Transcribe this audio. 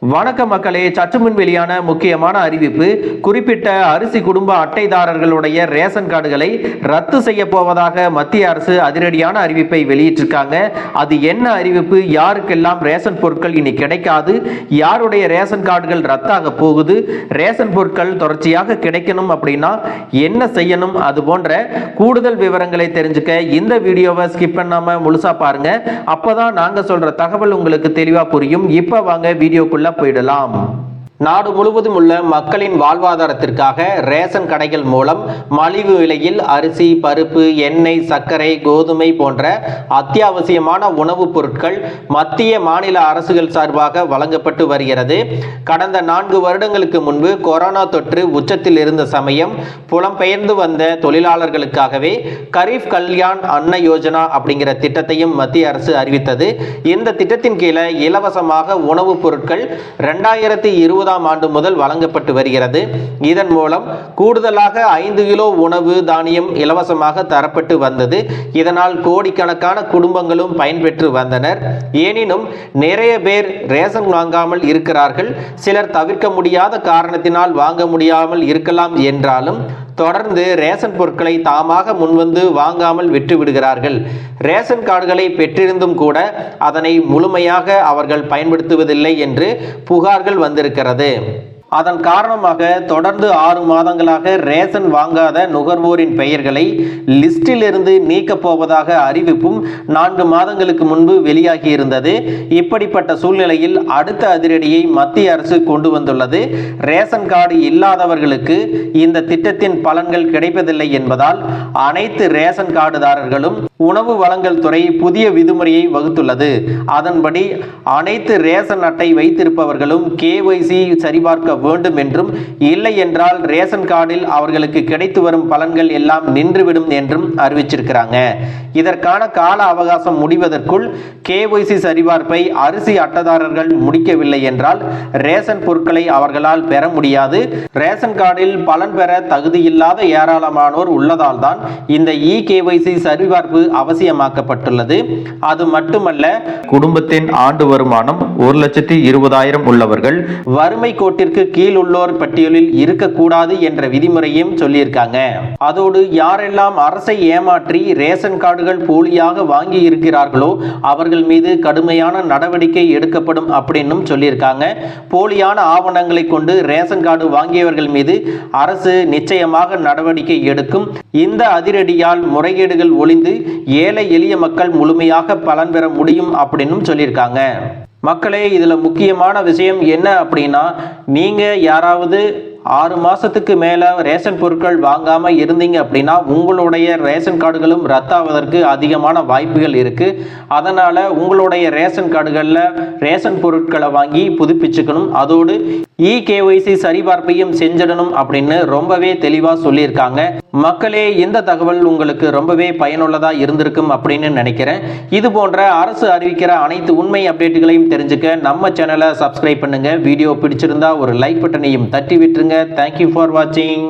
வணக்கம் மக்களே, சற்றுமுன் வெளியான முக்கியமான அறிவிப்பு. குறிப்பிட்ட அரிசி குடும்ப அட்டைதாரர்களுடைய ரேஷன் கார்டுகளை ரத்து செய்ய போவதாக மத்திய அரசு அதிரடியான அறிவிப்பை வெளியிட்டிருக்காங்க. அது என்ன அறிவிப்பு, யாருக்கெல்லாம் ரேஷன் பொருட்கள் இனி கிடைக்காது, யாருடைய ரேஷன் கார்டுகள் ரத்தாக போகுது, ரேஷன் பொருட்கள் தொடர்ச்சியாக கிடைக்கணும் அப்படின்னா என்ன செய்யணும், அது போன்ற கூடுதல் விவரங்களை தெரிஞ்சுக்க இந்த வீடியோவை ஸ்கிப் பண்ணாம முழுசா பாருங்க. அப்பதான் நாங்க சொல்ற தகவல் உங்களுக்கு தெளிவா புரியும். இப்ப வாங்க வீடியோக்குள்ள போயிடலாம். நாடு முழுவதும் உள்ள மக்களின் வாழ்வாதாரத்திற்காக ரேஷன் கடைகள் மூலம் மலிவு விலையில் அரிசி, பருப்பு, எண்ணெய், சர்க்கரை, கோதுமை போன்ற அத்தியாவசியமான உணவுப் பொருட்கள் மத்திய மாநில அரசுகள் சார்பாக வழங்கப்பட்டு வருகிறது. கடந்த 4 வருடங்களுக்கு முன்பு கொரோனா தொற்று உச்சத்தில் இருந்த சமயம் புலம்பெயர்ந்து வந்த தொழிலாளர்களுக்காகவே கரீப் கல்யாண் அன்ன யோஜனா அப்படிங்கிற திட்டத்தையும் மத்திய அரசு அறிவித்தது. இந்த திட்டத்தின் கீழே இலவசமாக உணவுப் பொருட்கள் 2020 ஆண்டு முதல் வழங்கப்பட்டு வருகிறது. இதன் மூலம் கூடுதலாக 5 கிலோ உணவு தானியம் இலவசமாக தரப்பட்டு வந்தது. இதனால் கோடிக்கணக்கான குடும்பங்களும் பயன்பெற்று வந்தனர். எனினும் நிறைய பேர் ரேஷன் வாங்காமல் இருக்கிறார்கள். சிலர் தவிர்க்க முடியாத காரணத்தினால் வாங்க முடியாமல் இருக்கலாம் என்றாலும் தொடர்ந்து ரேஷன் பொருட்களை தாமாக முன்வந்து வாங்காமல் விட்டு விடுகிறார்கள். ரேஷன் கார்டுகளை பெற்றிருந்தும் கூட அதனை முழுமையாக அவர்கள் பயன்படுத்துவதில்லை என்று புகார்கள் வந்திருக்கிறது. அதன் காரணமாக தொடர்ந்து 6 மாதங்களாக ரேஷன் வாங்காத நுகர்வோரின் பெயர்களை லிஸ்டில் இருந்து நீக்கப் போவதாக அறிவிப்பும் 4 மாதங்களுக்கு முன்பு வெளியாகி இருந்தது. இப்படிப்பட்ட சூழ்நிலையில் அடுத்த அதிரடியை மத்திய அரசு கொண்டு வந்துள்ளது. ரேஷன் கார்டு இல்லாதவர்களுக்கு இந்த திட்டத்தின் பலன்கள் கிடைப்பதில்லை என்பதால் அனைத்து ரேஷன் கார்டுதாரர்களும் உணவு வழங்கல் துறை புதிய விதிமுறையை வகுத்துள்ளது. அதன்படி அனைத்து ரேஷன் அட்டை வைத்திருப்பவர்களும் KYC சரிபார்க்க வேண்டும் என்றும், இல்லை என்றால் ரேஷன் கார்டில் அவர்களுக்கு கிடைத்து வரும் பலன்கள் எல்லாம் நின்றுவிடும் என்றும் அறிவிச்சிருக்கிறாங்க. இதற்கான கால அவகாசம் முடிவதற்குள் KYC சரிபார்ப்பை அரிசி அட்டைதாரர்கள் முடிக்கவில்லை என்றால் ரேஷன் பொருட்களை அவர்களால் பெற முடியாது. ரேஷன் கார்டில் பலன் பெற தகுதியில்லாத ஏராளமானோர் உள்ளதால் தான் இந்த KYC சரிபார்ப்பு அவசியமாக்கப்பட்டுள்ளது. அது மட்டுமல்ல, குடும்பத்தின் ஆண்டு வருமானம் 1,20,000 உள்ளவர்கள் வறுமை கோட்டிற்கு கீழ் உள்ளோர் பட்டியலில் இருக்கக்கூடாது என்ற விதிமுறையும் சொல்லியிருக்காங்க. அதோடு யாரெல்லாம் அரசை ஏமாற்றி ரேஷன் கார்டுகள் போலியாக வாங்கி இருக்கிறார்களோ அவர்கள் மீது கடுமையான நடவடிக்கை எடுக்கப்படும் அப்படின்னும் சொல்லியிருக்காங்க. போலியான ஆவணங்களை கொண்டு ரேஷன் கார்டு வாங்கியவர்கள் மீது அரசு நிச்சயமாக நடவடிக்கை எடுக்கும். இந்த அதிரடியால் முறைகேடுகள் ஒழிந்து ஏழை எளிய மக்கள் முழுமையாக பலன் பெற முடியும் அப்படின்னும் சொல்லியிருக்காங்க. மக்களே, இதுல முக்கியமான விஷயம் என்ன அப்படின்னா, நீங்க யாராவது 6 மாசத்துக்கு மேல ரேஷன் பொருட்கள் வாங்காம இருந்தீங்க அப்படின்னா உங்களுடைய ரேஷன் கார்டுகளும் ரத்தாவதற்கு அதிகமான வாய்ப்புகள் இருக்கு. அதனால உங்களுடைய ரேஷன் கார்டுகள்ல ரேஷன் பொருட்களை வாங்கி புதுப்பிச்சுக்கணும். அதோடு KYC சரிபார்ப்பையும் செஞ்சிடணும் அப்படின்னு ரொம்பவே தெளிவா சொல்லியிருக்காங்க. மக்களே, இந்த தகவல் உங்களுக்கு ரொம்பவே பயனுள்ளதா இருந்திருக்கும் அப்படின்னு நினைக்கிறேன். இது போன்ற அரசு அறிவிக்கிற அனைத்து உண்மை அப்டேட்டுகளையும் தெரிஞ்சுக்க நம்ம சேனலை சப்ஸ்கிரைப் பண்ணுங்க. வீடியோ பிடிச்சிருந்தா ஒரு லைக் பட்டனையும் தட்டி விட்டுருங்க. Thank you for watching.